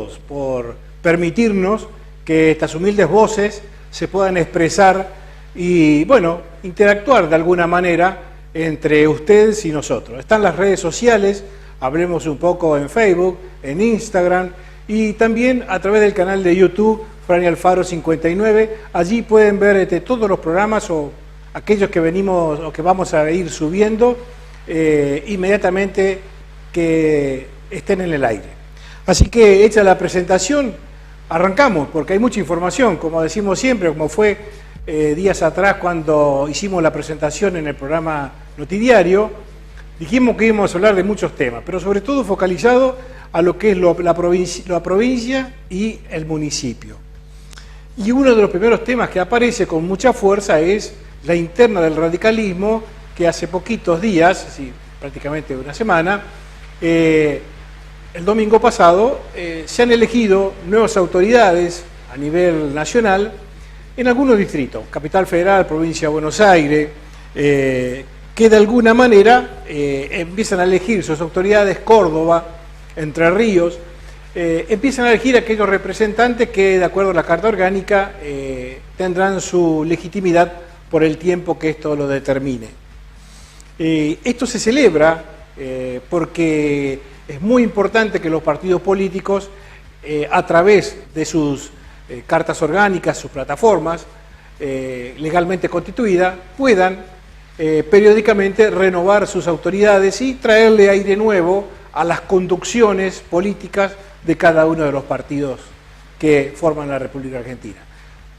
todos por permitirnos que estas humildes voces se puedan expresar y, bueno, interactuar de alguna manera entre ustedes y nosotros. Están las redes sociales, hablemos un poco en Facebook, en Instagram y también a través del canal de YouTube Franny Alfaro 59. Allí pueden ver todos los programas o aquellos que venimos o que vamos a ir subiendo inmediatamente que estén en el aire. Así que hecha la presentación, arrancamos porque hay mucha información, como decimos siempre, como fue días atrás cuando hicimos la presentación en el programa Notidiario. Dijimos que íbamos a hablar de muchos temas, pero sobre todo focalizado a lo que es la provincia y el municipio. Y uno de los primeros temas que aparece con mucha fuerza es la interna del radicalismo, que hace poquitos días, sí, prácticamente una semana, el domingo pasado, se han elegido nuevas autoridades a nivel nacional en algunos distritos, Capital Federal, Provincia de Buenos Aires, que de alguna manera empiezan a elegir sus autoridades, Córdoba, Entre Ríos, empiezan a elegir aquellos representantes que, de acuerdo a la Carta Orgánica, tendrán su legitimidad por el tiempo que esto lo determine. Esto se celebra porque es muy importante que los partidos políticos, a través de sus cartas orgánicas, sus plataformas legalmente constituidas, puedan periódicamente renovar sus autoridades y traerle aire nuevo a las conducciones políticas de cada uno de los partidos que forman la República Argentina.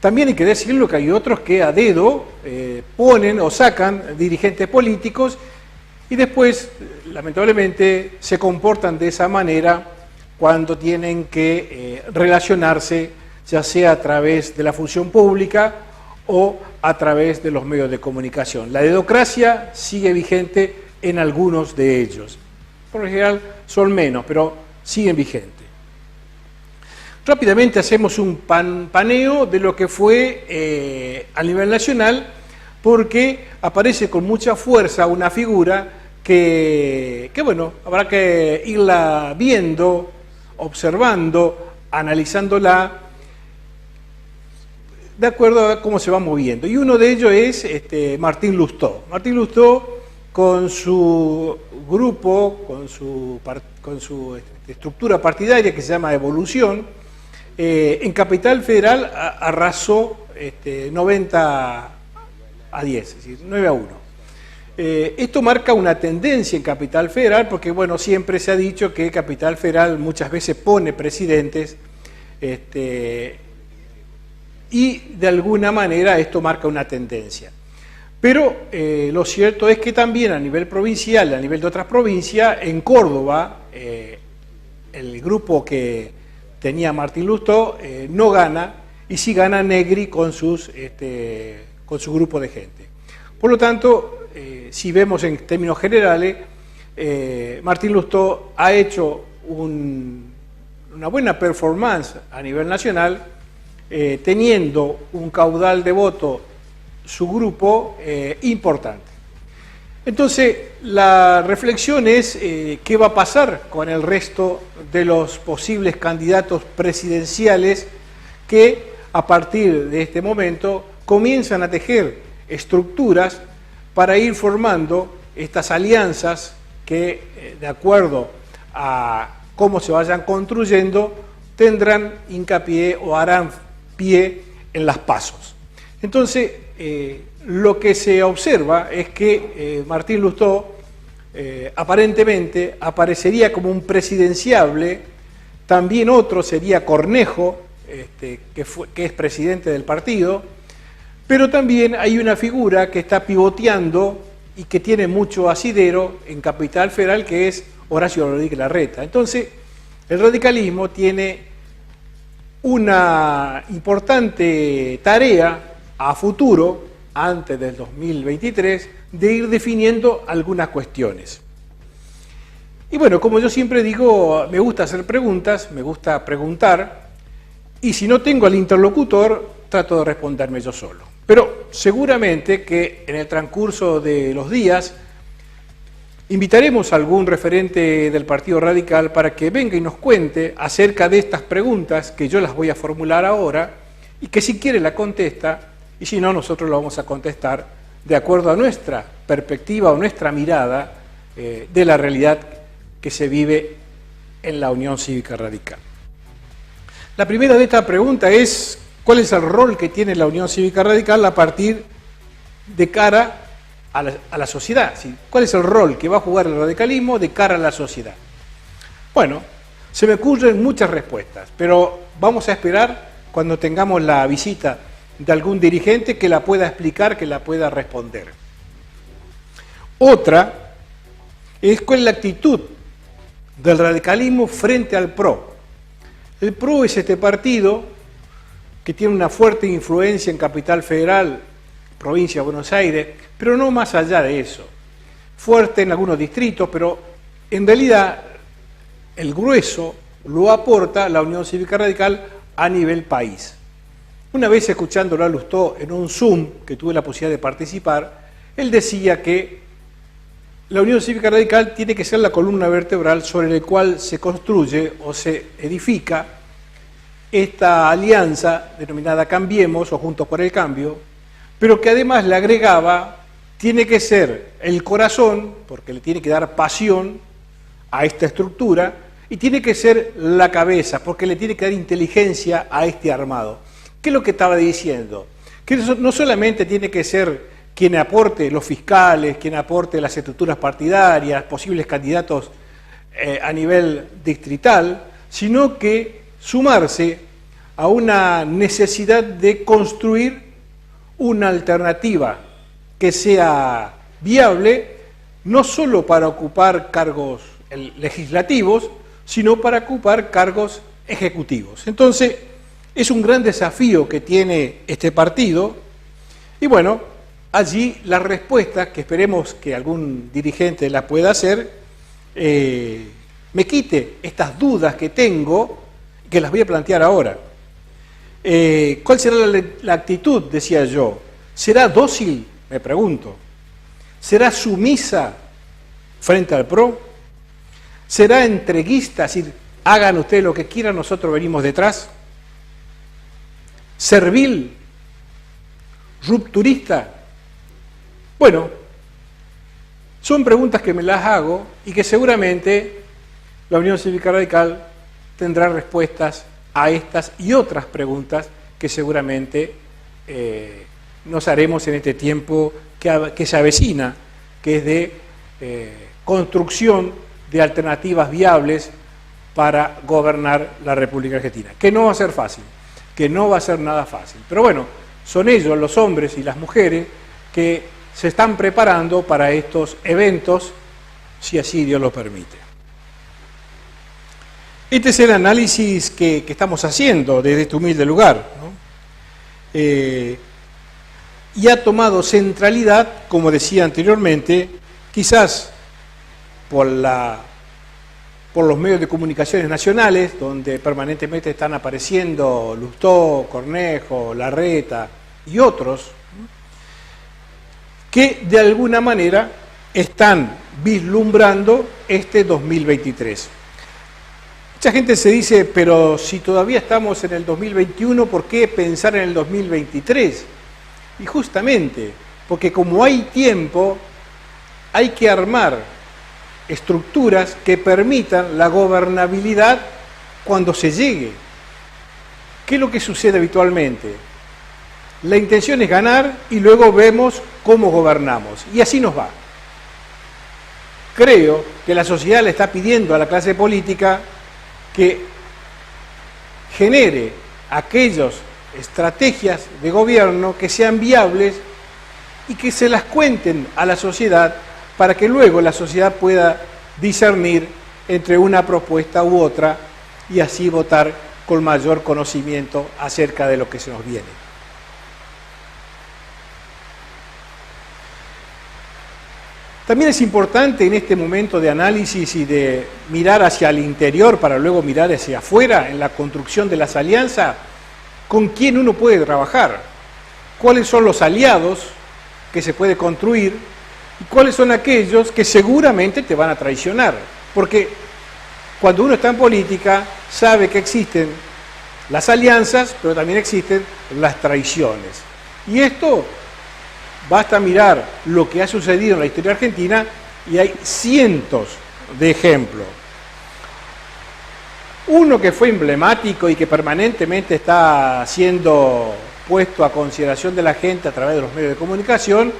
También hay que decirlo que hay otros que a dedo ponen o sacan dirigentes políticos y después, lamentablemente, se comportan de esa manera cuando tienen que relacionarse, ya sea a través de la función pública o a través de los medios de comunicación. La dedocracia sigue vigente en algunos de ellos. Por lo general son menos, pero siguen vigentes. Rápidamente hacemos un paneo de lo que fue a nivel nacional, porque aparece con mucha fuerza una figura que bueno, habrá que irla viendo, observando, analizándola, de acuerdo a cómo se va moviendo. Y uno de ellos es Martín Lustó. Martín Lustó, con su grupo, con su estructura partidaria que se llama Evolución, en Capital Federal arrasó 90 a 10, es decir, 9-1. Esto marca una tendencia en Capital Federal porque, bueno, siempre se ha dicho que Capital Federal muchas veces pone presidentes y de alguna manera esto marca una tendencia. Pero lo cierto es que también a nivel provincial, a nivel de otras provincias, en Córdoba, el grupo que tenía Martín Lustó no gana, y sí gana Negri con su grupo de gente. Por lo tanto, si vemos en términos generales, Martín Lustó ha hecho una buena performance a nivel nacional, teniendo un caudal de voto, su grupo, importante. Entonces, la reflexión es qué va a pasar con el resto de los posibles candidatos presidenciales que a partir de este momento comienzan a tejer estructuras para ir formando estas alianzas que, de acuerdo a cómo se vayan construyendo, tendrán hincapié o harán pie en las pasos. Entonces, lo que se observa es que Martín Lustó aparentemente aparecería como un presidenciable, también otro sería Cornejo, que es presidente del partido, pero también hay una figura que está pivoteando y que tiene mucho asidero en Capital Federal, que es Horacio Rodríguez Larreta. Entonces, el radicalismo tiene una importante tarea a futuro, antes del 2023, de ir definiendo algunas cuestiones. Y bueno, como yo siempre digo, me gusta hacer preguntas, me gusta preguntar, y si no tengo al interlocutor, trato de responderme yo solo. Pero seguramente que en el transcurso de los días Invitaremos a algún referente del Partido Radical para que venga y nos cuente acerca de estas preguntas que yo las voy a formular ahora y que si quiere la contesta y si no nosotros lo vamos a contestar de acuerdo a nuestra perspectiva o nuestra mirada de la realidad que se vive en la Unión Cívica Radical. La primera de estas preguntas es ¿cuál es el rol que tiene la Unión Cívica Radical a partir de cara a la sociedad? ¿Sí? ¿Cuál es el rol que va a jugar el radicalismo de cara a la sociedad? Bueno, se me ocurren muchas respuestas, pero vamos a esperar cuando tengamos la visita de algún dirigente que la pueda explicar, que la pueda responder. Otra es cuál es la actitud del radicalismo frente al PRO. El PRO es este partido que tiene una fuerte influencia en Capital Federal, provincia de Buenos Aires, pero no más allá de eso. Fuerte en algunos distritos, pero en realidad el grueso lo aporta la Unión Cívica Radical a nivel país. Una vez escuchándolo a Lustó en un Zoom, que tuve la posibilidad de participar, él decía que la Unión Cívica Radical tiene que ser la columna vertebral sobre la cual se construye o se edifica esta alianza denominada Cambiemos o Juntos por el Cambio, pero que además le agregaba, tiene que ser el corazón, porque le tiene que dar pasión a esta estructura, y tiene que ser la cabeza, porque le tiene que dar inteligencia a este armado. ¿Qué es lo que estaba diciendo? Que no solamente tiene que ser quien aporte los fiscales, quien aporte las estructuras partidarias, posibles candidatos a nivel distrital, sino que sumarse a una necesidad de construir una alternativa que sea viable, no solo para ocupar cargos legislativos, sino para ocupar cargos ejecutivos. Entonces, es un gran desafío que tiene este partido, y bueno, allí la respuesta, que esperemos que algún dirigente la pueda hacer, me quite estas dudas que tengo, que las voy a plantear ahora. ¿Cuál será la actitud? Decía yo. ¿Será dócil? Me pregunto. ¿Será sumisa frente al PRO? ¿Será entreguista? Es decir, hagan ustedes lo que quieran, nosotros venimos detrás. ¿Servil? ¿Rupturista? Bueno, son preguntas que me las hago y que seguramente la Unión Cívica Radical tendrá respuestas a estas y otras preguntas que seguramente nos haremos en este tiempo que se avecina, que es de construcción de alternativas viables para gobernar la República Argentina, que no va a ser fácil, que no va a ser nada fácil. Pero bueno, son ellos, los hombres y las mujeres, que se están preparando para estos eventos, si así Dios lo permite. Este es el análisis que estamos haciendo desde este humilde lugar, ¿no? Y ha tomado centralidad, como decía anteriormente, quizás por los medios de comunicaciones nacionales, donde permanentemente están apareciendo Lustó, Cornejo, Larreta y otros, que de alguna manera están vislumbrando este 2023. Mucha gente se dice, pero si todavía estamos en el 2021, ¿por qué pensar en el 2023? Y justamente, porque como hay tiempo, hay que armar estructuras que permitan la gobernabilidad cuando se llegue. ¿Qué es lo que sucede habitualmente? La intención es ganar y luego vemos cómo gobernamos. Y así nos va. Creo que la sociedad le está pidiendo a la clase política que genere aquellas estrategias de gobierno que sean viables y que se las cuenten a la sociedad para que luego la sociedad pueda discernir entre una propuesta u otra y así votar con mayor conocimiento acerca de lo que se nos viene. También es importante en este momento de análisis y de mirar hacia el interior para luego mirar hacia afuera en la construcción de las alianzas, con quién uno puede trabajar, cuáles son los aliados que se puede construir y cuáles son aquellos que seguramente te van a traicionar. Porque cuando uno está en política, sabe que existen las alianzas, pero también existen las traiciones. Y esto, basta mirar lo que ha sucedido en la historia argentina y hay cientos de ejemplos. Uno que fue emblemático y que permanentemente está siendo puesto a consideración de la gente a través de los medios de comunicación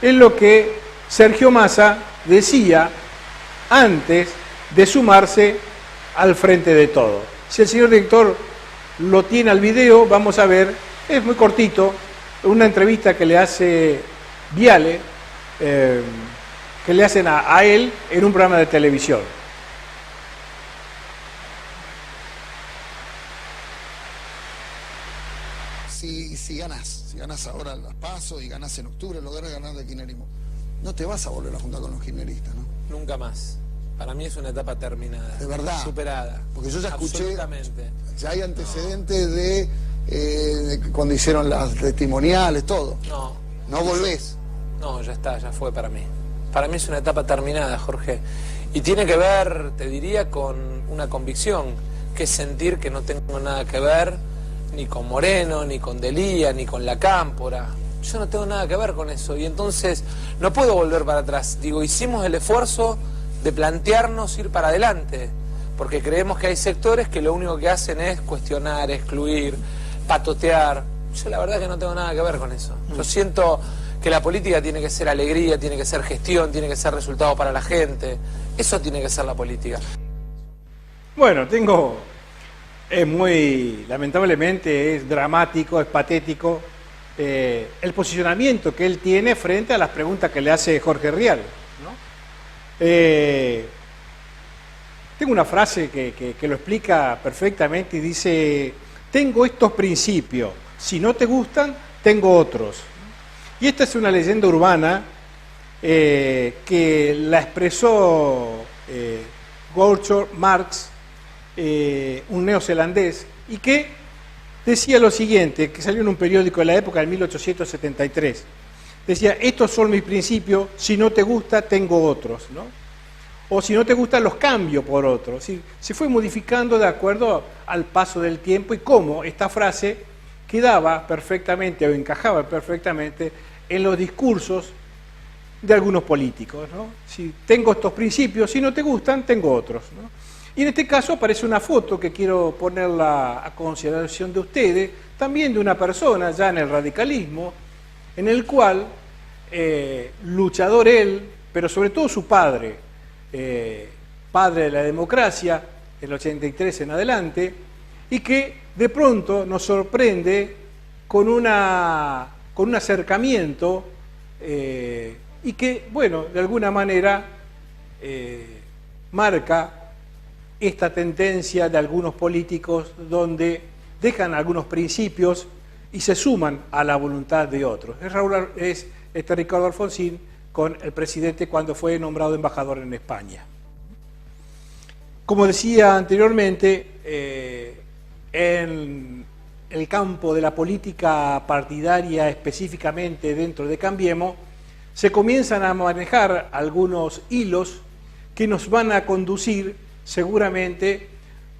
es lo que Sergio Massa decía antes de sumarse al Frente de Todos. Si el señor director lo tiene al video, vamos a ver, es muy cortito, una entrevista que le hace Viale, que le hacen a él en un programa de televisión. Si ganas ahora las PASO y ganas en octubre, lográs ganar del kirchnerismo, no te vas a volver a juntar con los kirchneristas, ¿no? Nunca más. Para mí es una etapa terminada. De verdad. Superada. Porque yo ya escuché, absolutamente. Ya hay antecedentes de cuando hicieron las testimoniales, todo. No. No volvés. No, ya está, ya fue para mí. Para mí es una etapa terminada, Jorge. Y tiene que ver, te diría, con una convicción, que es sentir que no tengo nada que ver ni con Moreno, ni con Delía, ni con La Cámpora. Yo no tengo nada que ver con eso. Y entonces no puedo volver para atrás. Digo, hicimos el esfuerzo de plantearnos ir para adelante, porque creemos que hay sectores que lo único que hacen es cuestionar, excluir, patotear. Yo la verdad que no tengo nada que ver con eso. Yo siento que la política tiene que ser alegría, tiene que ser gestión, tiene que ser resultado para la gente. Eso tiene que ser la política. Bueno, lamentablemente es dramático, es patético el posicionamiento que él tiene frente a las preguntas que le hace Jorge Rial, ¿no? Tengo una frase que lo explica perfectamente y dice: tengo estos principios, si no te gustan, tengo otros. Y esta es una leyenda urbana que la expresó Groucho Marx, un neozelandés, y que decía lo siguiente, que salió en un periódico de la época de 1873. Decía: estos son mis principios, si no te gusta, tengo otros, ¿no? O si no te gustan, los cambio por otros. ¿Sí? Se fue modificando de acuerdo al paso del tiempo y cómo esta frase quedaba perfectamente o encajaba perfectamente en los discursos de algunos políticos, ¿no? Si tengo estos principios, si no te gustan, tengo otros, ¿no? Y en este caso aparece una foto que quiero ponerla a consideración de ustedes, también de una persona ya en el radicalismo, en el cual, luchador él, pero sobre todo su padre, padre de la democracia, el 83 en adelante, y que de pronto nos sorprende con un acercamiento y que, bueno, de alguna manera marca esta tendencia de algunos políticos donde dejan algunos principios y se suman a la voluntad de otros. Es Ricardo Alfonsín con el presidente cuando fue nombrado embajador en España. Como decía anteriormente, en el campo de la política partidaria, específicamente dentro de Cambiemos, se comienzan a manejar algunos hilos que nos van a conducir seguramente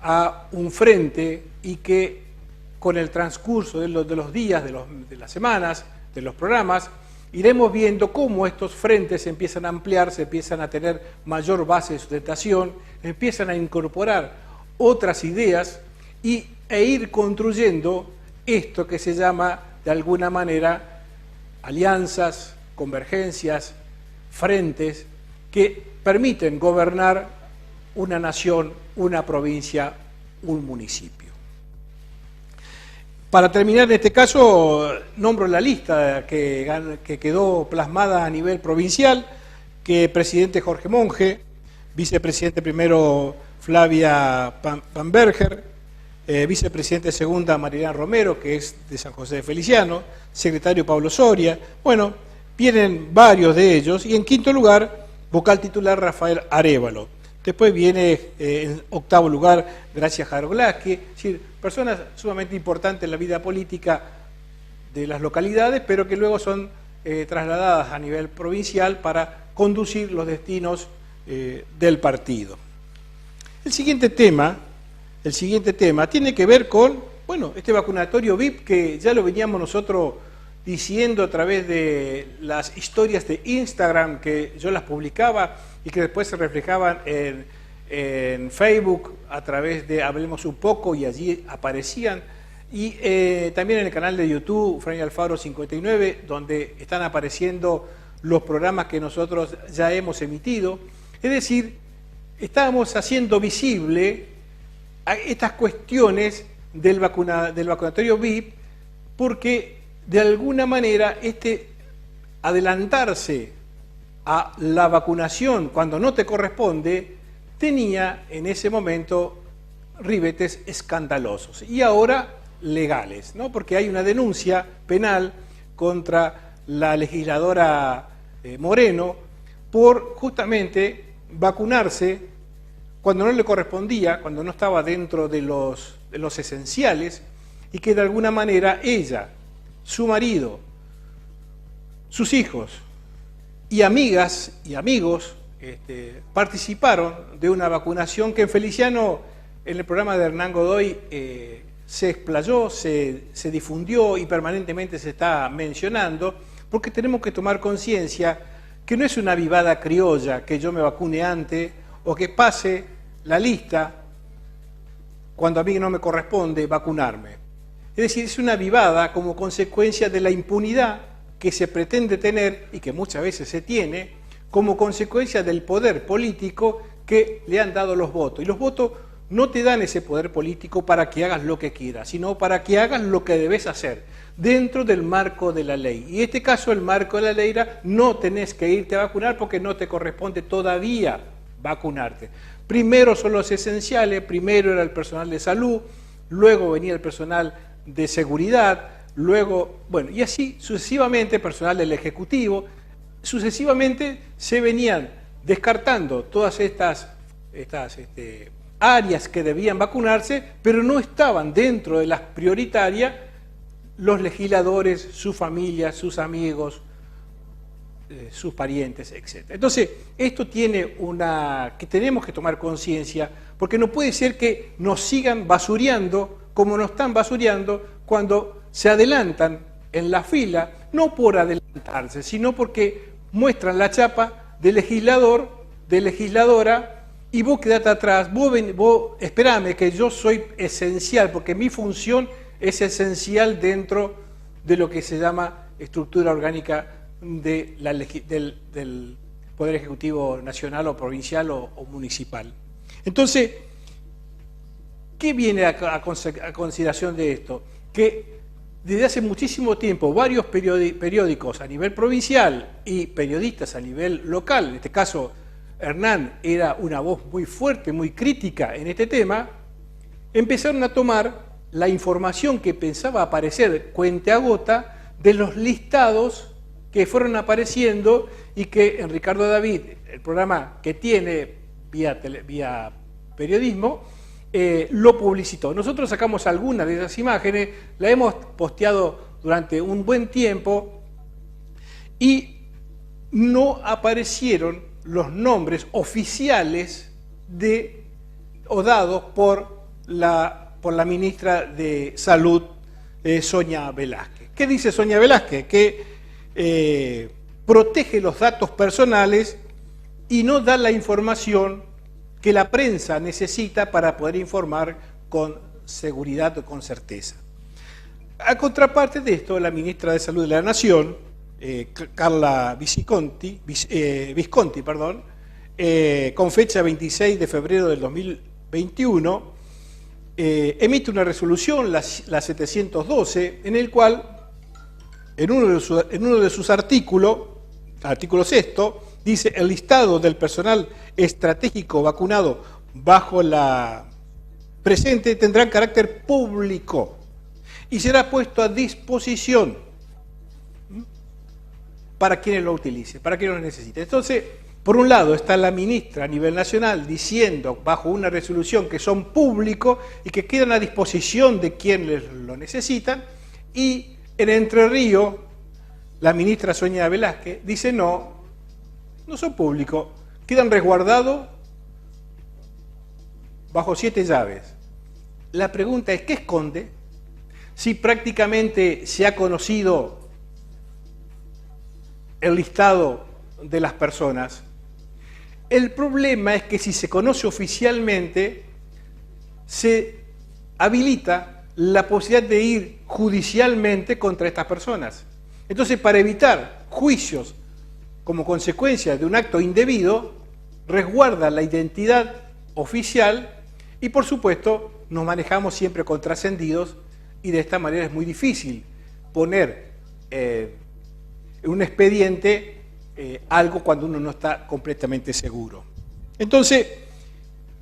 a un frente y que con el transcurso de los días, de las semanas, de los programas, iremos viendo cómo estos frentes empiezan a ampliarse, empiezan a tener mayor base de sustentación, empiezan a incorporar otras ideas e ir construyendo esto que se llama, de alguna manera, alianzas, convergencias, frentes que permiten gobernar una nación, una provincia, un municipio. Para terminar, en este caso, nombro la lista que quedó plasmada a nivel provincial, que presidente Jorge Monge, vicepresidente primero Flavia Pamberger, vicepresidente segunda Marilán Romero, que es de San José de Feliciano, secretario Pablo Soria, bueno, vienen varios de ellos, y en quinto lugar, vocal titular Rafael Arévalo. Después viene en octavo lugar Gracia Jaroglaski, es decir, personas sumamente importantes en la vida política de las localidades, pero que luego son trasladadas a nivel provincial para conducir los destinos del partido. El siguiente tema tiene que ver con, bueno, este vacunatorio VIP que ya lo veníamos nosotros diciendo a través de las historias de Instagram que yo las publicaba y que después se reflejaban en Facebook a través de Hablemos un poco y allí aparecían, y también en el canal de YouTube Fray Alfaro 59, donde están apareciendo los programas que nosotros ya hemos emitido. Es decir, estábamos haciendo visible a estas cuestiones del vacunatorio VIP, porque de alguna manera adelantarse a la vacunación cuando no te corresponde tenía en ese momento ribetes escandalosos y ahora legales, ¿no? Porque hay una denuncia penal contra la legisladora Moreno por justamente vacunarse cuando no le correspondía, cuando no estaba dentro de los esenciales, y que de alguna manera ella, su marido, sus hijos y amigas y amigos participaron de una vacunación que en Feliciano, en el programa de Hernán Godoy, se explayó, se difundió y permanentemente se está mencionando, porque tenemos que tomar conciencia que no es una vivada criolla que yo me vacune antes o que pase la lista cuando a mí no me corresponde vacunarme. Es decir, es una vivada como consecuencia de la impunidad que se pretende tener y que muchas veces se tiene como consecuencia del poder político que le han dado los votos. Y los votos no te dan ese poder político para que hagas lo que quieras, sino para que hagas lo que debes hacer dentro del marco de la ley. Y en este caso el marco de la ley era: no tenés que irte a vacunar porque no te corresponde todavía vacunarte. Primero son los esenciales, primero era el personal de salud, luego venía el personal de seguridad, luego, bueno, y así sucesivamente, personal del Ejecutivo, sucesivamente se venían descartando todas estas áreas que debían vacunarse, pero no estaban dentro de las prioritarias los legisladores, sus familias, sus amigos, sus parientes, etc. Entonces, esto tiene que tenemos que tomar conciencia, porque no puede ser que nos sigan basureando como nos están basureando cuando se adelantan en la fila, no por adelantarse, sino porque muestran la chapa de legislador, de legisladora, y vos quedate atrás, vos esperame que yo soy esencial, porque mi función es esencial dentro de lo que se llama estructura orgánica del Poder Ejecutivo Nacional o provincial o municipal. Entonces, ¿qué viene a consideración de esto? Que desde hace muchísimo tiempo varios periódicos a nivel provincial y periodistas a nivel local, en este caso Hernán era una voz muy fuerte, muy crítica en este tema, empezaron a tomar la información que pensaba aparecer cuentaagota de los listados que fueron apareciendo y que en Ricardo David, el programa que tiene vía periodismo, lo publicitó. Nosotros sacamos algunas de esas imágenes, la hemos posteado durante un buen tiempo y no aparecieron los nombres oficiales o dados por la ministra de Salud, Sonia Velázquez. ¿Qué dice Sonia Velázquez? Que protege los datos personales y no da la información que la prensa necesita para poder informar con seguridad o con certeza. A contraparte de esto, la ministra de Salud de la Nación, Carla Visconti, con fecha 26 de febrero del 2021, emite una resolución, la 712, en el cual, en uno de sus artículos, artículo 6, dice: el listado del personal estratégico vacunado bajo la presente tendrá carácter público y será puesto a disposición para quienes lo utilicen, para quienes lo necesiten. Entonces, por un lado está la ministra a nivel nacional diciendo bajo una resolución que son públicos y que quedan a disposición de quienes lo necesitan, y en Entre Ríos la ministra Sonia Velázquez dice: no, no son públicos, quedan resguardados bajo 7 llaves. La pregunta es, ¿qué esconde? Si prácticamente se ha conocido el listado de las personas. El problema es que si se conoce oficialmente, se habilita la posibilidad de ir judicialmente contra estas personas. Entonces, para evitar juicios como consecuencia de un acto indebido, resguarda la identidad oficial y, por supuesto, nos manejamos siempre con trascendidos y de esta manera es muy difícil poner en un expediente algo cuando uno no está completamente seguro. Entonces,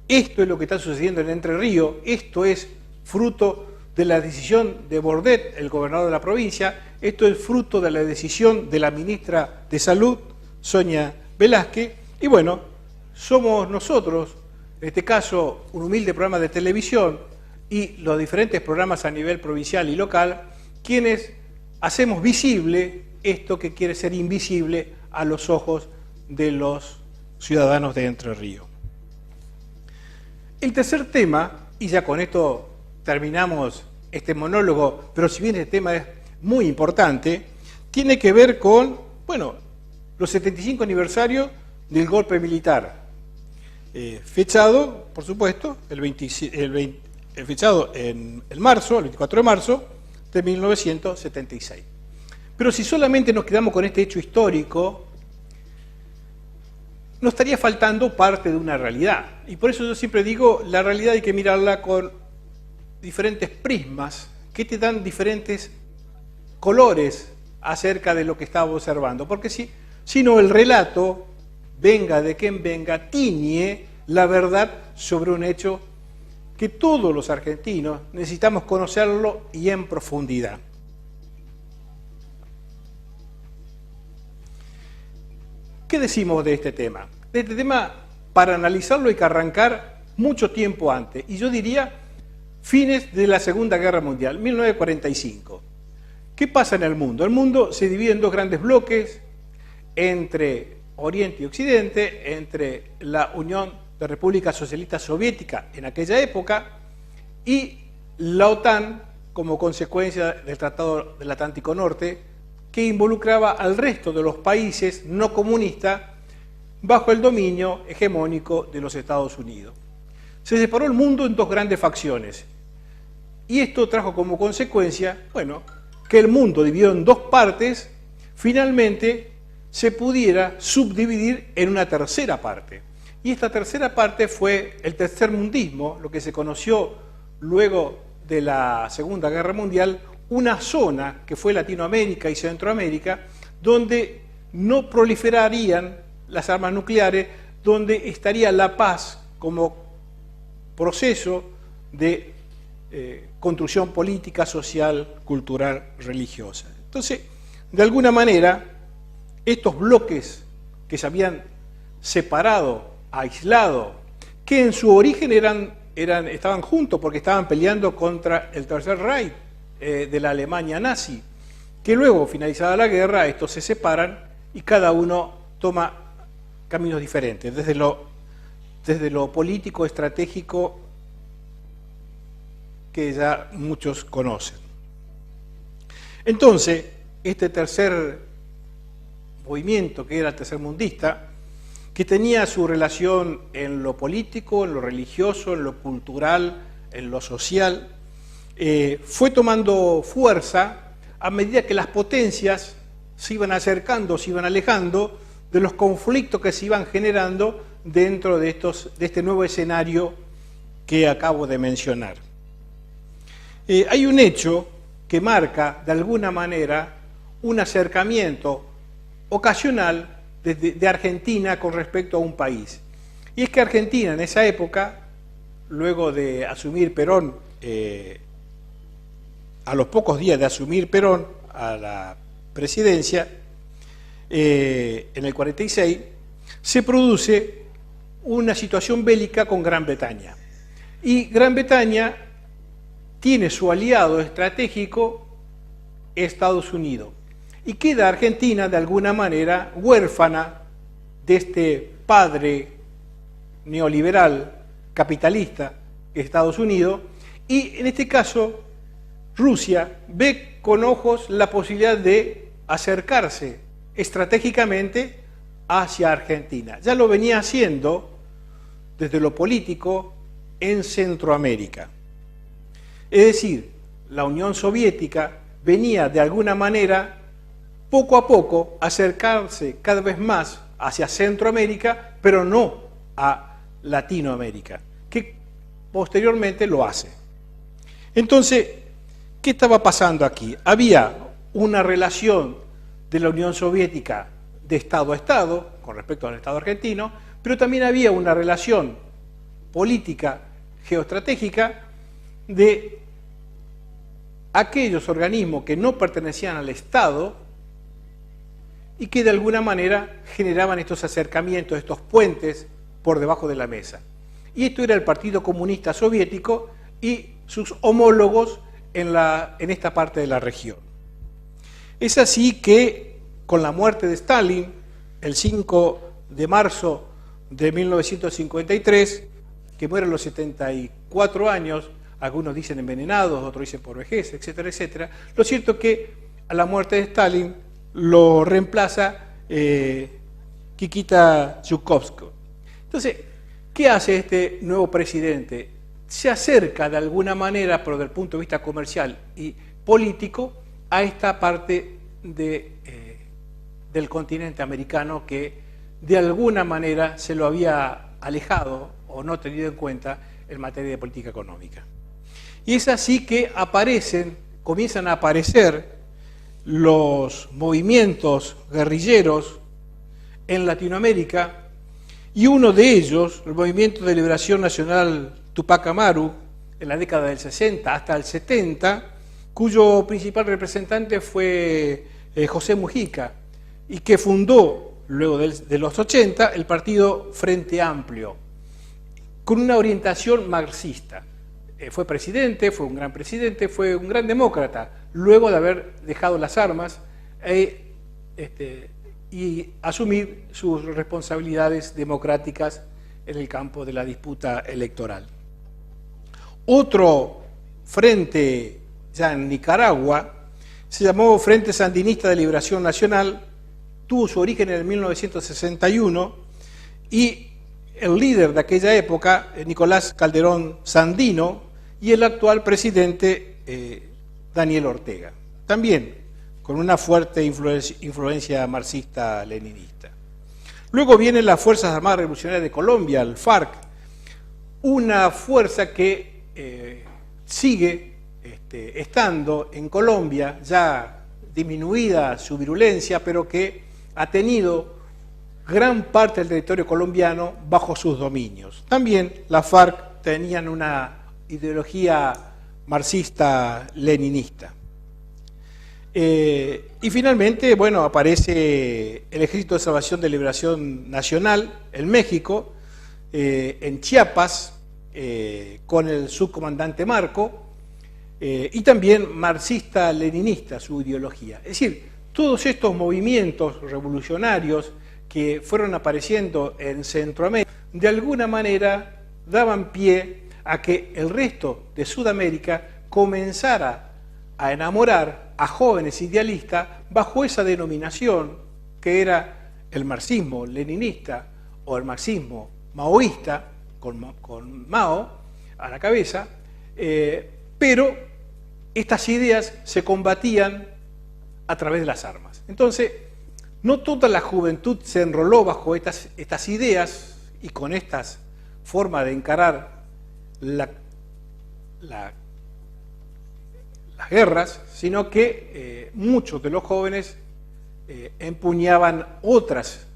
esto es lo que está sucediendo en Entre Ríos, esto es fruto de la decisión de Bordet, el gobernador de la provincia, esto es fruto de la decisión de la ministra de Salud, Sonia Velázquez, y bueno, somos nosotros, en este caso un humilde programa de televisión y los diferentes programas a nivel provincial y local, quienes hacemos visible esto que quiere ser invisible a los ojos de los ciudadanos de Entre Ríos. El tercer tema, y ya con esto terminamos este monólogo, pero si bien este tema es muy importante, tiene que ver con, bueno, los 75 aniversarios del golpe militar, fechado, por supuesto, fechado en marzo, el 24 de marzo de 1976. Pero si solamente nos quedamos con este hecho histórico, nos estaría faltando parte de una realidad. Y por eso yo siempre digo, la realidad hay que mirarla con diferentes prismas que te dan diferentes colores acerca de lo que estaba observando. Porque si no, el relato, venga de quien venga, tiñe la verdad sobre un hecho que todos los argentinos necesitamos conocerlo y en profundidad. ¿Qué decimos de este tema? De este tema, para analizarlo hay que arrancar mucho tiempo antes, y yo diría fines de la Segunda Guerra Mundial, 1945. ¿Qué pasa en el mundo? El mundo se divide en dos grandes bloques, entre Oriente y Occidente, entre la Unión de Repúblicas Socialistas Soviéticas en aquella época y la OTAN como consecuencia del Tratado del Atlántico Norte, que involucraba al resto de los países no comunistas bajo el dominio hegemónico de los Estados Unidos. Se separó el mundo en dos grandes facciones y esto trajo como consecuencia, bueno, que el mundo dividido en dos partes finalmente se pudiera subdividir en una tercera parte. Y esta tercera parte fue el tercermundismo, lo que se conoció luego de la Segunda Guerra Mundial, una zona que fue Latinoamérica y Centroamérica, donde no proliferarían las armas nucleares, donde estaría la paz como proceso de construcción política, social, cultural, religiosa. Entonces, de alguna manera, estos bloques que se habían separado, aislado, que en su origen estaban juntos porque estaban peleando contra el Tercer Reich de la Alemania nazi, que luego, finalizada la guerra, estos se separan y cada uno toma caminos diferentes, desde lo político, estratégico, que ya muchos conocen. Entonces, este tercer movimiento, que era el tercermundista, que tenía su relación en lo político, en lo religioso, en lo cultural, en lo social, fue tomando fuerza a medida que las potencias se iban acercando, se iban alejando de los conflictos que se iban generando dentro de este nuevo escenario que acabo de mencionar. Hay un hecho que marca de alguna manera un acercamiento ocasional de Argentina con respecto a un país. Y es que Argentina en esa época, luego de asumir Perón, a los pocos días de asumir Perón a la presidencia, en el 46, se produce una situación bélica con Gran Bretaña. Y Gran Bretaña tiene su aliado estratégico Estados Unidos. Y queda Argentina de alguna manera huérfana de este padre neoliberal, capitalista, Estados Unidos, y en este caso Rusia ve con ojos la posibilidad de acercarse estratégicamente hacia Argentina. Ya lo venía haciendo desde lo político en Centroamérica. Es decir, la Unión Soviética venía de alguna manera, poco a poco, acercarse cada vez más hacia Centroamérica, pero no a Latinoamérica, que posteriormente lo hace. Entonces, ¿qué estaba pasando aquí? Había una relación de la Unión Soviética de Estado a Estado, con respecto al Estado argentino, pero también había una relación política, geoestratégica, de aquellos organismos que no pertenecían al Estado y que de alguna manera generaban estos acercamientos, estos puentes por debajo de la mesa. Y esto era el Partido Comunista Soviético y sus homólogos en esta parte de la región. Es así que con la muerte de Stalin, el 5 de marzo de 1953, que muere a los 74 años, algunos dicen envenenados, otros dicen por vejez, etcétera, etcétera. Lo cierto es que a la muerte de Stalin lo reemplaza Nikita Khrushchev. Entonces, ¿qué hace este nuevo presidente? Se acerca de alguna manera, pero desde el punto de vista comercial y político, a esta parte del continente americano que de alguna manera se lo había alejado o no tenido en cuenta en materia de política económica. Y es así que comienzan a aparecer los movimientos guerrilleros en Latinoamérica, y uno de ellos, el Movimiento de Liberación Nacional Tupac Amaru, en la década del 60 hasta el 70, cuyo principal representante fue José Mujica, y que fundó, luego de los 80, el partido Frente Amplio, con una orientación marxista. Fue presidente, fue un gran presidente, fue un gran demócrata, luego de haber dejado las armas y asumir sus responsabilidades democráticas en el campo de la disputa electoral. Otro frente ya en Nicaragua se llamó Frente Sandinista de Liberación Nacional, tuvo su origen en el 1961 y el líder de aquella época, Nicolás Calderón Sandino, y el actual presidente Daniel Ortega, también con una fuerte influencia marxista-leninista. Luego vienen las Fuerzas Armadas Revolucionarias de Colombia, el FARC, una fuerza que sigue estando en Colombia, ya disminuida su virulencia, pero que ha tenido gran parte del territorio colombiano bajo sus dominios. También las FARC tenían una ideología marxista-leninista. Y finalmente, bueno, aparece el Ejército de Salvación de Liberación Nacional en México, en Chiapas, con el subcomandante Marco, y también marxista-leninista su ideología. Es decir, todos estos movimientos revolucionarios que fueron apareciendo en Centroamérica, de alguna manera daban pie a que el resto de Sudamérica comenzara a enamorar a jóvenes idealistas bajo esa denominación que era el marxismo leninista o el marxismo maoísta, con Mao a la cabeza, pero estas ideas se combatían a través de las armas. Entonces, no toda la juventud se enroló bajo estas ideas y con estas formas de encarar las guerras, sino que muchos de los jóvenes empuñaban otras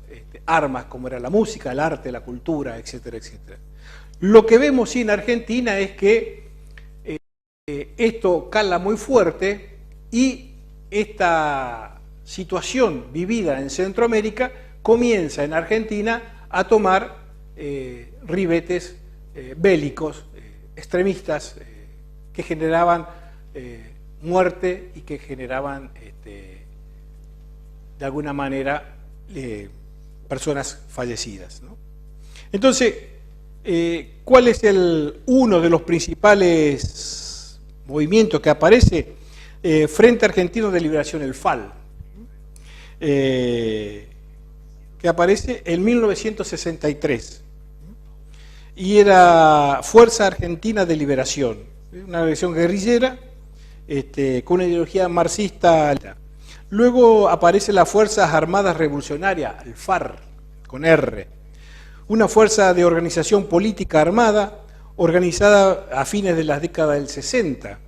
armas, como era la música, el arte, la cultura, etcétera, etcétera. Lo que vemos en Argentina es que esto cala muy fuerte y esta situación vivida en Centroamérica comienza en Argentina a tomar ribetes bélicos, extremistas, que generaban muerte y que generaban de alguna manera personas fallecidas, ¿no? Entonces, ¿cuál es uno de los principales movimientos que aparece? Frente Argentino de Liberación, el FAL, que aparece en 1963, y era Fuerza Argentina de Liberación, una organización guerrillera con una ideología marxista. Luego aparece las Fuerzas Armadas Revolucionarias, el FAR, con R, una fuerza de organización política armada organizada a fines de la década del 60,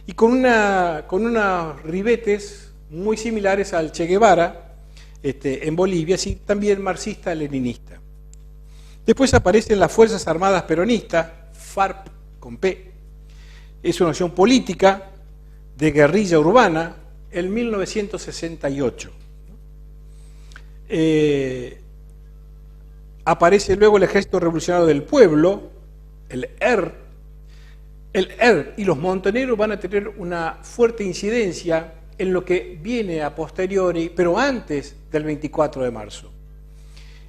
y con unos ribetes muy similares al Che Guevara en Bolivia, sí, también marxista-leninista. Después aparecen las Fuerzas Armadas Peronistas, FARP con P, es una acción política de guerrilla urbana en 1968. Aparece luego el Ejército Revolucionario del Pueblo, el ERP. El ERP y los montoneros van a tener una fuerte incidencia en lo que viene a posteriori, pero antes del 24 de marzo.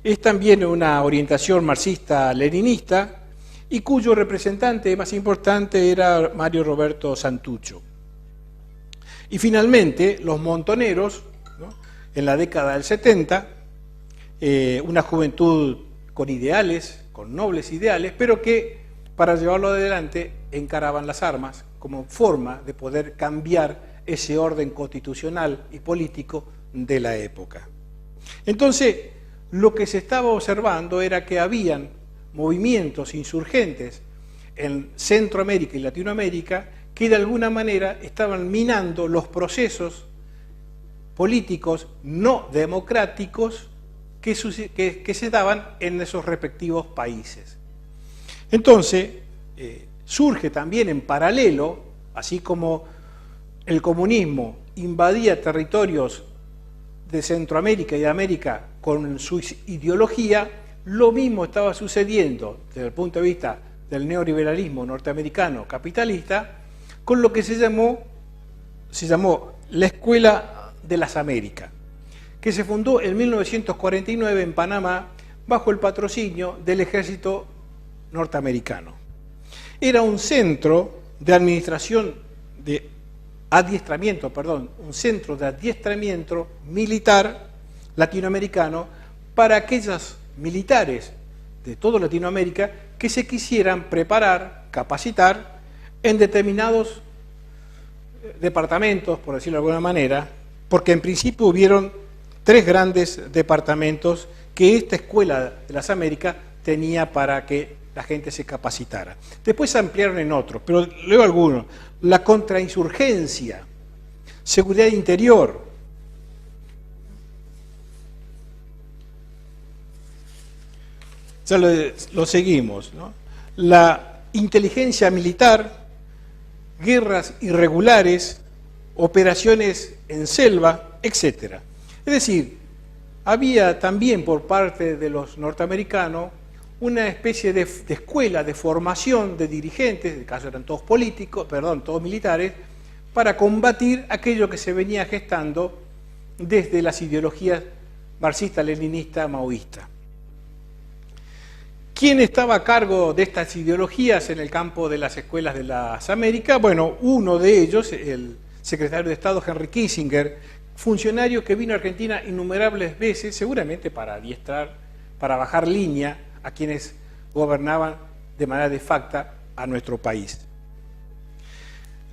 Es también una orientación marxista-leninista y cuyo representante más importante era Mario Roberto Santucho. Y finalmente, los montoneros, ¿no?, en la década del 70, una juventud con ideales, con nobles ideales, pero que para llevarlo adelante encaraban las armas como forma de poder cambiar ese orden constitucional y político de la época. Entonces, lo que se estaba observando era que habían movimientos insurgentes en Centroamérica y Latinoamérica que de alguna manera estaban minando los procesos políticos no democráticos que se daban en esos respectivos países. Entonces, surge también en paralelo, así como el comunismo invadía territorios de Centroamérica y de América con su ideología, lo mismo estaba sucediendo desde el punto de vista del neoliberalismo norteamericano capitalista, con lo que se llamó la Escuela de las Américas, que se fundó en 1949 en Panamá bajo el patrocinio del ejército norteamericano. Era un centro de adiestramiento militar latinoamericano para aquellos militares de toda Latinoamérica que se quisieran preparar, capacitar en determinados departamentos, por decirlo de alguna manera, porque en principio hubieron 3 grandes departamentos que esta Escuela de las Américas tenía para que la gente se capacitara. Después se ampliaron en otros, pero luego algunos. La contrainsurgencia, seguridad interior. Ya lo seguimos, ¿no? La inteligencia militar, guerras irregulares, operaciones en selva, etc. Es decir, había también por parte de los norteamericanos una especie de escuela de formación de dirigentes, en el caso eran todos todos militares, para combatir aquello que se venía gestando desde las ideologías marxista-leninista, maoísta. ¿Quién estaba a cargo de estas ideologías en el campo de las escuelas de las Américas? Bueno, uno de ellos, el secretario de Estado Henry Kissinger, funcionario que vino a Argentina innumerables veces, seguramente para adiestrar, para bajar línea a quienes gobernaban de manera de facto a nuestro país.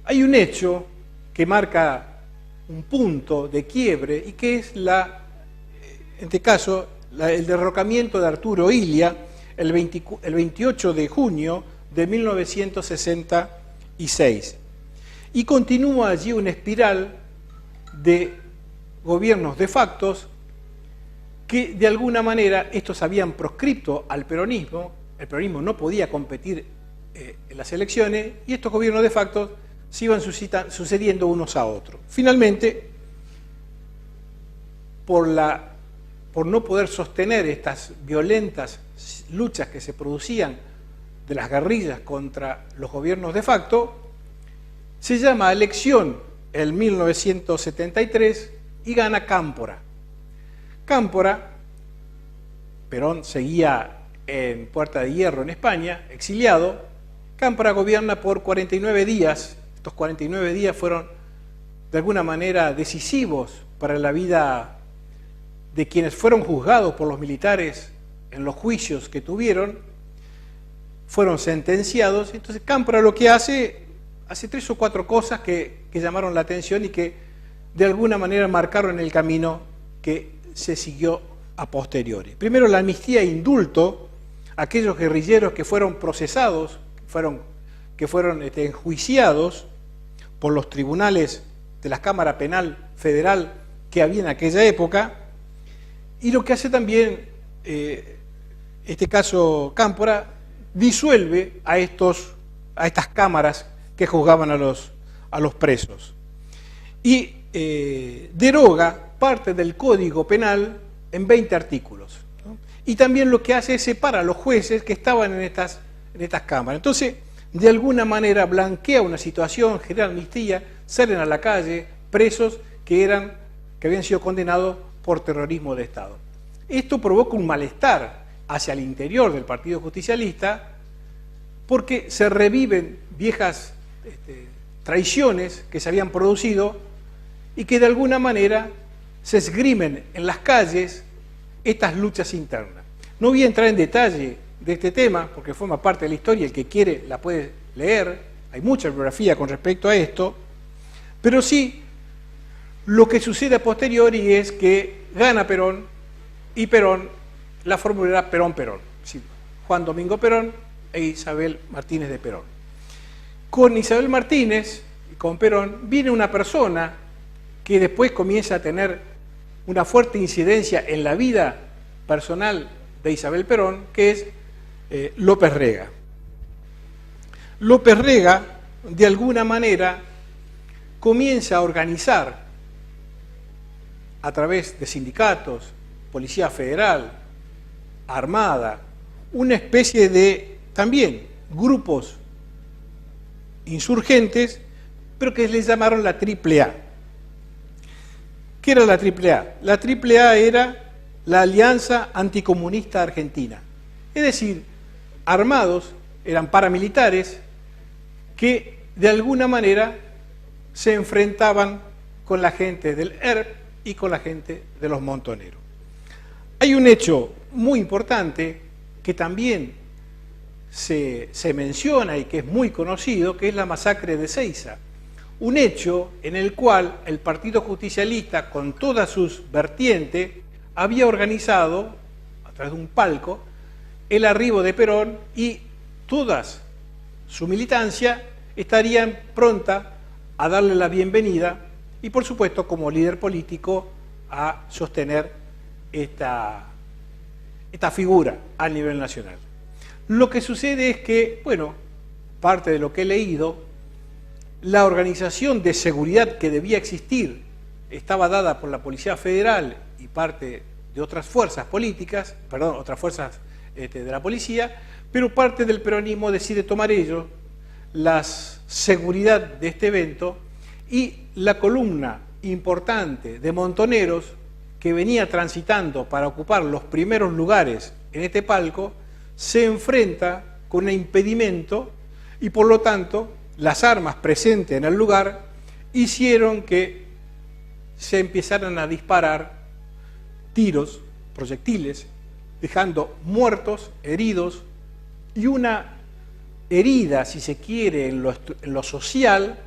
Hay un hecho que marca un punto de quiebre y que es en este caso, el derrocamiento de Arturo Illia el 28 de junio de 1966. Y continúa allí una espiral de gobiernos de facto que de alguna manera estos habían proscripto al peronismo, el peronismo no podía competir en las elecciones y estos gobiernos de facto se iban sucediendo unos a otros. Finalmente, por no poder sostener estas violentas luchas que se producían de las guerrillas contra los gobiernos de facto, se llama a elección en 1973 y gana Cámpora. Cámpora Perón seguía en Puerta de Hierro en España, exiliado. Cámpora gobierna por 49 días. Estos 49 días fueron de alguna manera decisivos para la vida de quienes fueron juzgados por los militares en los juicios que tuvieron, fueron sentenciados. Entonces Cámpora lo que hace 3 o 4 cosas que llamaron la atención y que de alguna manera marcaron el camino que se siguió a posteriori. Primero, la amnistía e indulto a aquellos guerrilleros que fueron procesados, que fueron enjuiciados por los tribunales de la Cámara Penal Federal que había en aquella época. Y lo que hace también, este caso Cámpora, disuelve a estas cámaras que juzgaban a los presos. Y deroga parte del Código Penal en 20 artículos, ¿no? Y también lo que hace es separar a los jueces que estaban en estas cámaras. Entonces, de alguna manera blanquea una situación, genera amnistía, salen a la calle presos que habían sido condenados por terrorismo de Estado. Esto provoca un malestar hacia el interior del Partido Justicialista porque se reviven viejas traiciones que se habían producido y que de alguna manera se esgrimen en las calles estas luchas internas. No voy a entrar en detalle de este tema porque forma parte de la historia, el que quiere la puede leer, hay mucha bibliografía con respecto a esto, pero sí lo que sucede a posteriori es que gana Perón y Perón, la fórmula era Perón-Perón, ¿sí? Juan Domingo Perón e Isabel Martínez de Perón. Con Isabel Martínez y con Perón viene una persona que después comienza a tener una fuerte incidencia en la vida personal de Isabel Perón, que es López Rega. López Rega, de alguna manera, comienza a organizar a través de sindicatos, Policía Federal, Armada, una especie de, también, grupos insurgentes, pero que les llamaron la AAA. ¿Qué era la AAA? La AAA era la Alianza Anticomunista Argentina. Es decir, armados, eran paramilitares que de alguna manera se enfrentaban con la gente del ERP y con la gente de los montoneros. Hay un hecho muy importante que también se menciona y que es muy conocido, que es la masacre de Ezeiza. Un hecho en el cual el Partido Justicialista, con todas sus vertientes, había organizado, a través de un palco, el arribo de Perón y toda su militancia estarían pronta a darle la bienvenida y, por supuesto, como líder político, a sostener esta figura a nivel nacional. Lo que sucede es que, bueno, parte de lo que he leído, la organización de seguridad que debía existir estaba dada por la Policía Federal y parte de otras fuerzas políticas, perdón, otras fuerzas de la policía, pero parte del peronismo decide tomar ello, la seguridad de este evento, y la columna importante de montoneros que venía transitando para ocupar los primeros lugares en este palco, se enfrenta con un impedimento y por lo tanto las armas presentes en el lugar hicieron que se empezaran a disparar tiros, proyectiles, dejando muertos, heridos y una herida, si se quiere, en lo social,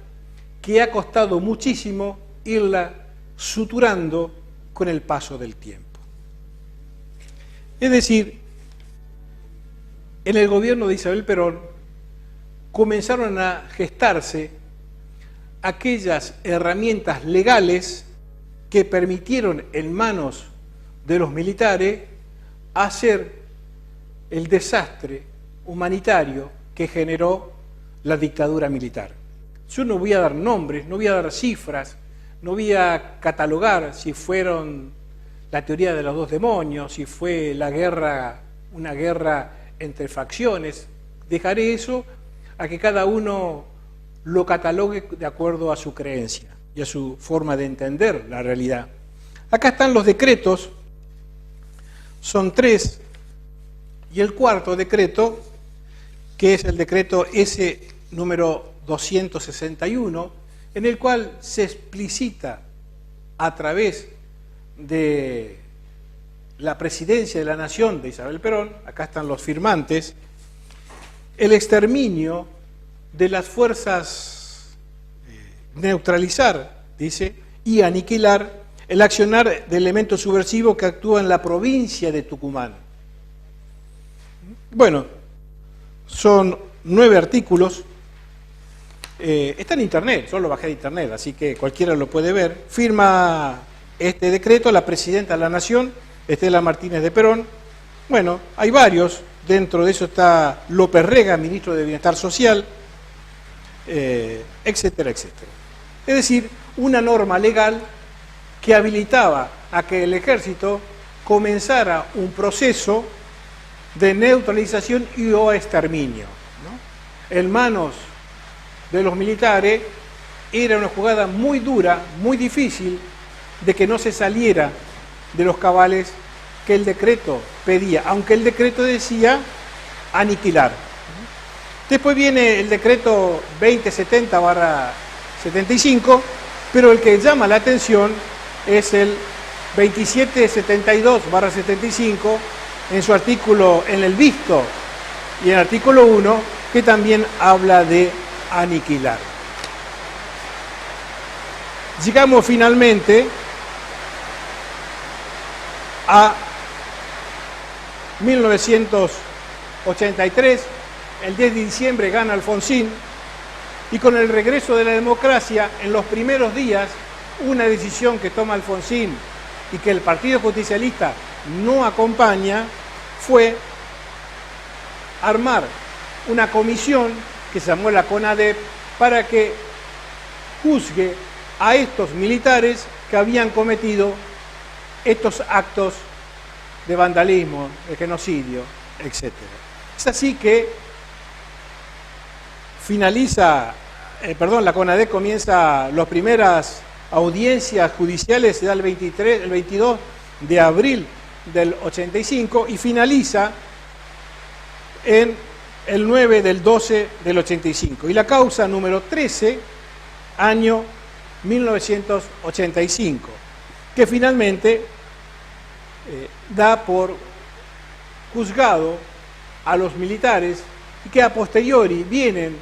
que ha costado muchísimo irla suturando con el paso del tiempo. Es decir, en el gobierno de Isabel Perón comenzaron a gestarse aquellas herramientas legales que permitieron en manos de los militares hacer el desastre humanitario que generó la dictadura militar. Yo no voy a dar nombres, no voy a dar cifras, no voy a catalogar si fueron la teoría de los dos demonios, si fue la guerra, una guerra entre facciones. Dejaré eso a que cada uno lo catalogue de acuerdo a su creencia y a su forma de entender la realidad. Acá están los decretos, son 3 Y el cuarto decreto, que es el decreto S número 261, en el cual se explicita a través de la presidencia de la Nación de Isabel Perón, acá están los firmantes, el exterminio de las fuerzas, neutralizar, dice, y aniquilar el accionar de elementos subversivos que actúan en la provincia de Tucumán. Bueno, son 9 artículos, está en internet, yo lo bajé de internet, así que cualquiera lo puede ver. Firma este decreto la presidenta de la Nación, Estela Martínez de Perón. Bueno, hay varios, dentro de eso está López Rega, ministro de Bienestar Social, etcétera, etcétera. Es decir, una norma legal que habilitaba a que el ejército comenzara un proceso de neutralización y o exterminio, ¿no? En manos de los militares era una jugada muy dura, muy difícil, de que no se saliera de los cabales que el decreto pedía, aunque el decreto decía aniquilar. Después viene el decreto 2070/75, pero el que llama la atención es el 2772/75, en su artículo, en el visto y en el artículo 1, que también habla de aniquilar. Llegamos finalmente a 1983, el 10 de diciembre gana Alfonsín, y con el regreso de la democracia, en los primeros días, una decisión que toma Alfonsín y que el Partido Justicialista no acompaña, fue armar una comisión que se llamó la CONADEP para que juzgue a estos militares que habían cometido estos actos de vandalismo, de genocidio, etc. Es así que la CONADEP comienza las primeras audiencias judiciales, se da el 22 de abril del 85 y finaliza en el 9 del 12 del 85. Y la causa número 13, año 1985, que finalmente da por juzgado a los militares y que a posteriori vienen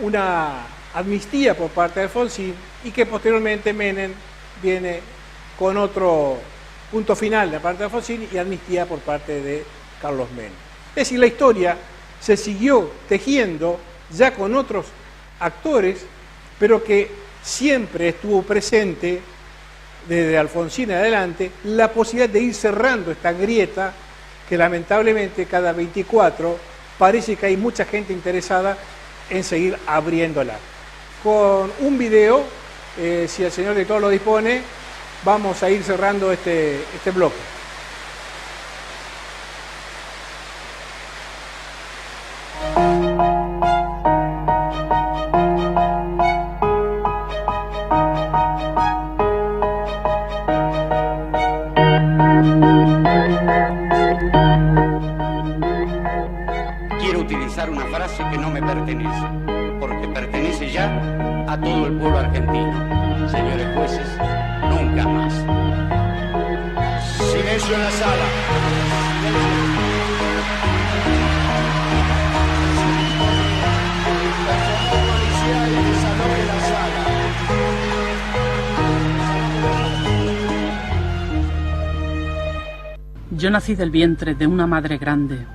una amnistía por parte de Alfonsín y que posteriormente Menem viene con otro punto final de parte de Alfonsín y amnistía por parte de Carlos Menem. Es decir, la historia se siguió tejiendo ya con otros actores, pero que siempre estuvo presente desde Alfonsín en adelante la posibilidad de ir cerrando esta grieta que lamentablemente cada 24 parece que hay mucha gente interesada en seguir abriéndola. Con un video, si el señor director lo dispone, vamos a ir cerrando este bloque. Quiero utilizar una frase que no me pertenece, porque pertenece ya a todo el pueblo argentino. Señores jueces, nunca más. Silencio en la sala. Yo nací del vientre de una madre grande.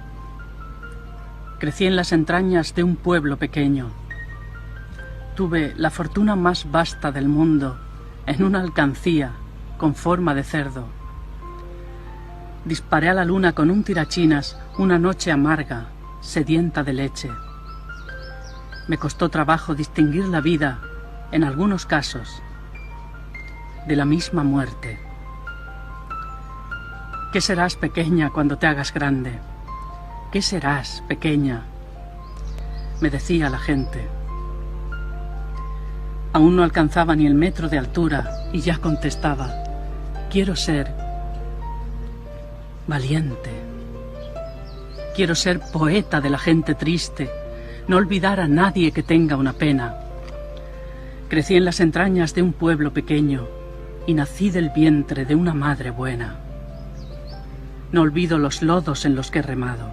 Crecí en las entrañas de un pueblo pequeño. Tuve la fortuna más vasta del mundo en una alcancía con forma de cerdo. Disparé a la luna con un tirachinas una noche amarga, sedienta de leche. Me costó trabajo distinguir la vida, en algunos casos, de la misma muerte. ¿Qué serás, pequeña, cuando te hagas grande? ¿Qué serás, pequeña?, me decía la gente. Aún no alcanzaba ni el metro de altura y ya contestaba: quiero ser valiente. Quiero ser poeta de la gente triste, no olvidar a nadie que tenga una pena. Crecí en las entrañas de un pueblo pequeño y nací del vientre de una madre buena. No olvido los lodos en los que he remado.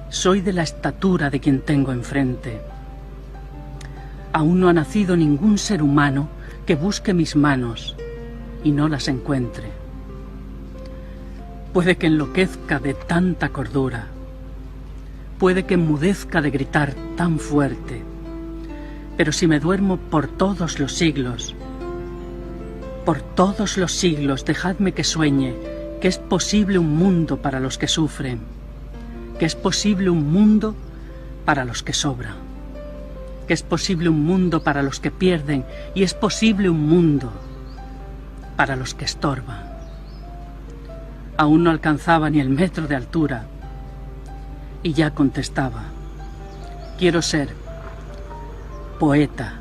Soy de la estatura de quien tengo enfrente. Aún no ha nacido ningún ser humano que busque mis manos y no las encuentre. Puede que enloquezca de tanta cordura, puede que enmudezca de gritar tan fuerte, pero si me duermo por todos los siglos, dejadme que sueñe que es posible un mundo para los que sufren, que es posible un mundo para los que sobran, que es posible un mundo para los que pierden y es posible un mundo para los que estorban. Aún no alcanzaba ni el metro de altura y ya contestaba: quiero ser poeta.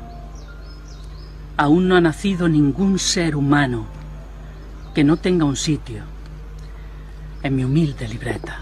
Aún no ha nacido ningún ser humano que no tenga un sitio en mi humilde libreta.